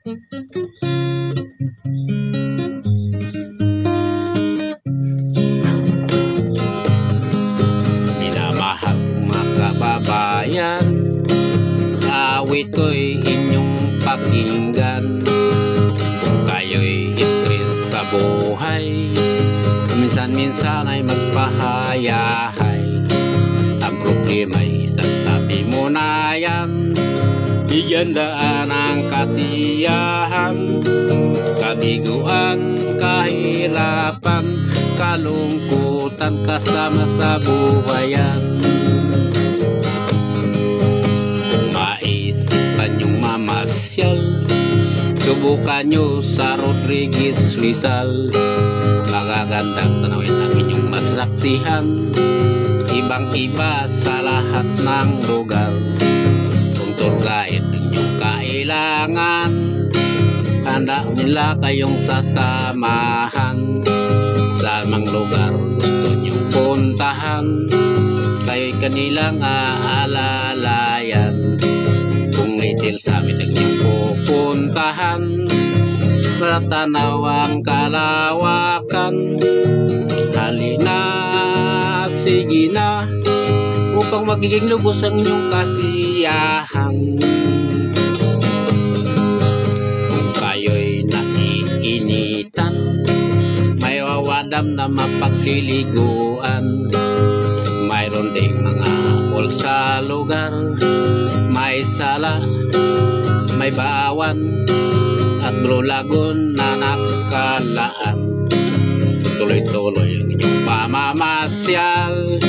Minamahal mga kababayan, awit ko'y inyong pakinggan. Kung kayo'y stress sa buhay, minsan-minsan ay magpahayahay. Ang problema'y sa tabi mo na yan, bigyan daan ang kasiyahan. Kabiguan, kahirapan, kalungkutan, kasama sa buhayan. Kung maisipan yung mamasyal, subukan nyo sa Rodriguez Rizal. Magagandang tanawin ang inyong masaksihan, ibang-iba sa lahat ng lugar. Kung tour guide inyong kailangan, handa nila kayong sasamahan. Sa mga lugar gusto nyong puntahan, kayo'y kanilang aalalayan. Kung Little Summit ang inyong pupuntahan, matanaw ang kalawakan. Halina, sige na, upang magiging lubos ang inyong kasiyahan. Kung kayo'y naiinitan, may wawadam na mapagliliguan. Mayroon ding mga pool sa lugar, may sala, may bawan, at Blue Lagoon na nakalaan. Tuloy-tuloy ang inyong pamamasyal,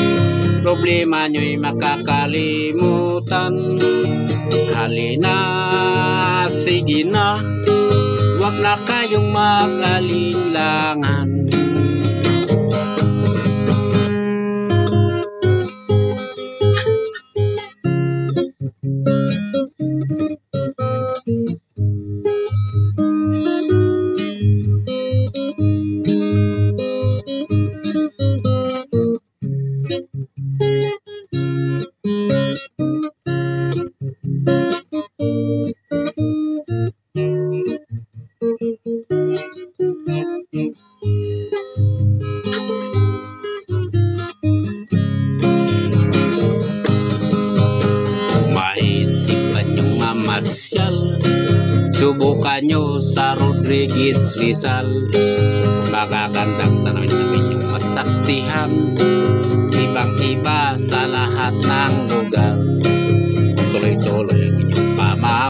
problema nyo'y makakalimutan. Halina, sige na, huwag na kayong mag-alinlangan. Masyal, subukan nyo sa Rodriguez Rizal. Magagandang tanawin ng inyong masaksihan, ibang-iba sa lahat ng lugar. Tuloy-tuloy ang inyong